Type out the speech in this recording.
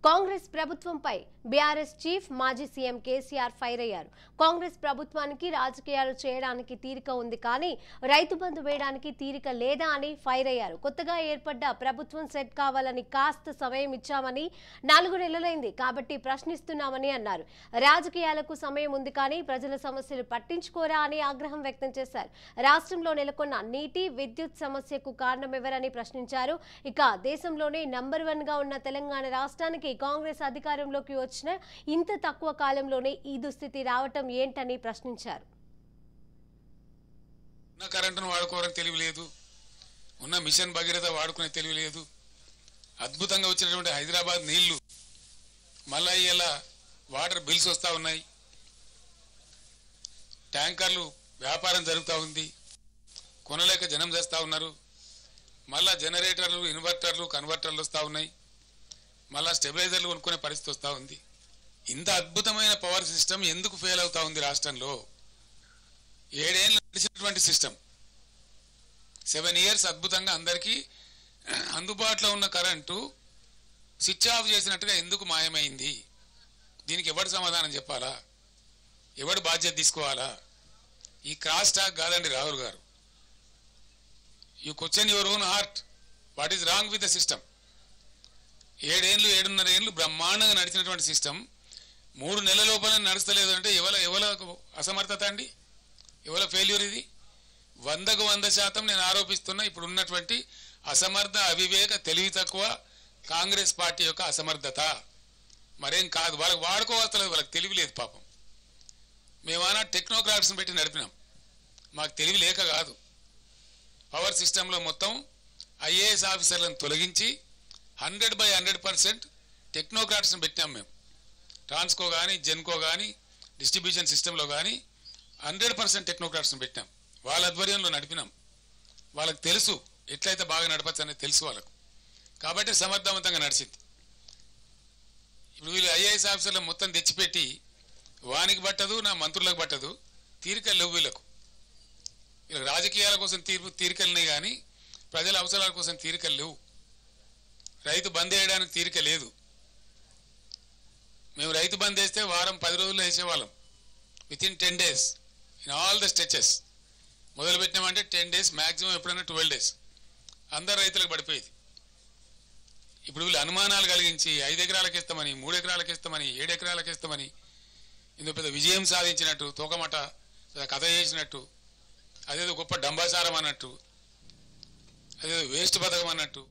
కాంగ్రెస్ ప్రభుత్వంపై BRS chief మాజీ CM KCR fire అయ్యారు. కాంగ్రెస్ ప్రభుత్వానికి రాజకీయాలు చేయడానికి తీరిక ఉంది కానీ రైతు బంధు వేయడానికి తీరిక లేదా అని ఫైర్ అయ్యారు. కొత్తగా ఏర్పడ్డ ప్రభుత్వం సెట్ కావాలని కాస్త సమయం ఇచ్చామని, 4 నెలలైంది కాబట్టి ప్రశ్నిస్తున్నామని అన్నారు. రాజకీయాలకు సమయం ఉంది కానీ ప్రజల సమస్యలు పట్టించుకోరా అని ఆగ్రహం వ్యక్తం చేశారు. రాష్ట్రంలో నెలకొన్న నీటి, విద్యుత్ సమస్యకు కారణం ఎవరని ప్రశ్నించారు. ఇక దేశంలోనే నంబర్ 1 గా ఉన్న తెలంగాణ రాష్ట్రానికి కాంగ్రెస్ అధికారంలోకి వచ్చిన ఇంత తక్కువ కాలంలోనే ఈ దుస్థితి రావటం ఏంటని ప్రశ్నించారు. కరెంటును వాడుకోవడానికి తెలియలేదు, ఉన్న మిషన్ భగీరథ వాడుకునే తెలియలేదు. అద్భుతంగా వచ్చినటువంటి హైదరాబాద్ నీళ్లు మళ్ళా ఇలా వాటర్ బిల్స్ వస్తూ ఉన్నాయి. ట్యాంకర్లు వ్యాపారం జరుగుతూ ఉంది, కొనలేక జనం చేస్తూ ఉన్నారు. మళ్ళా జనరేటర్లు, ఇన్వర్టర్లు, కన్వర్టర్లు వస్తూ ఉన్నాయి. మళ్ళా స్టెబిలైజర్లు కొనుక్కునే పరిస్థితి వస్తూ ఉంది. ఇంత అద్భుతమైన పవర్ సిస్టమ్ ఎందుకు ఫెయిల్ అవుతా ఉంది రాష్ట్రంలో? 7 ఏళ్ళు నడిచినటువంటి సిస్టమ్, 7 ఇయర్స్ అద్భుతంగా అందరికీ అందుబాటులో ఉన్న కరెంటు స్విచ్ ఆఫ్ చేసినట్టుగా ఎందుకు మాయమైంది? దీనికి ఎవడు సమాధానం చెప్పాలా? ఎవడు బాధ్యత తీసుకోవాలా? ఈ క్రాస్ టాక్ కాదండి రాహుల్ గారు. You question your own heart. What is wrong with the system? 7 ఏళ్ళు 7.5 ఏళ్ళు బ్రహ్మాండంగా నడిచినటువంటి సిస్టమ్ 3 నెలల లోపల నడుస్తలేదు అంటే ఎవల అసమర్థత అండి? ఎవల ఫెయిల్యూర్ ఇది? 100కు 100% నేను ఆరోపిస్తున్నా ఇప్పుడు ఉన్నటువంటి అసమర్థ, అవివేక, తెలివి తక్కువ కాంగ్రెస్ పార్టీ యొక్క అసమర్థత, మరేం కాదు. వాళ్ళకి వాడుకోవస్తలేదు, వాళ్ళకి తెలివి లేదు పాపం. మేమన్నా టెక్నోక్రాట్స్ని పెట్టి నడిపినాం, మాకు తెలివి లేక కాదు. పవర్ సిస్టంలో మొత్తం ఐఏఎస్ ఆఫీసర్లను తొలగించి 100% టెక్నోక్రాట్స్ని పెట్టాం మేము. ట్రాన్స్కో కానీ, జెన్కో కానీ, డిస్ట్రిబ్యూషన్ సిస్టంలో కానీ 100% టెక్నోక్రాట్స్ని పెట్టాం. వాళ్ళ ఆధ్వర్యంలో నడిపినాం. వాళ్ళకి తెలుసు ఎట్లయితే బాగా నడపచ్చు అనేది తెలుసు వాళ్ళకు, కాబట్టి సమర్థవంతంగా నడిచింది. ఇప్పుడు వీళ్ళు ఐఏఎస్ ఆఫీసర్లు మొత్తం తెచ్చిపెట్టి వానికి పట్టదు, నా మంత్రులకు పట్టదు, తీరికలు లేవు వీళ్ళకు. వీళ్ళకి రాజకీయాల కోసం తీరికలున్నాయి కానీ ప్రజల అవసరాల కోసం తీరికలు లేవు. రైతు బంద్ వేయడానికి తీరిక లేదు. మేము రైతు బంద్ వేస్తే వారం 10 రోజుల్లో వేసేవాళ్ళం, within 10 days in all the stitches. మొదలు పెట్టినామంటే 10 days, మ్యాక్సిమం ఎప్పుడైనా 12 days అందరు రైతులకు పడిపోయేది. ఇప్పుడు వీళ్ళు అనుమానాలు కలిగించి 5 ఎకరాలకు ఇస్తామని, 3 ఎకరాలకు ఇస్తామని, 7 ఎకరాలకు ఇస్తామని ఇందులో పెద్ద విజయం సాధించినట్టు, తోకమట కథ చేసినట్టు, అదేదో గొప్ప డంబాసారం అన్నట్టు, అదేదో వేస్ట్ పథకం అన్నట్టు.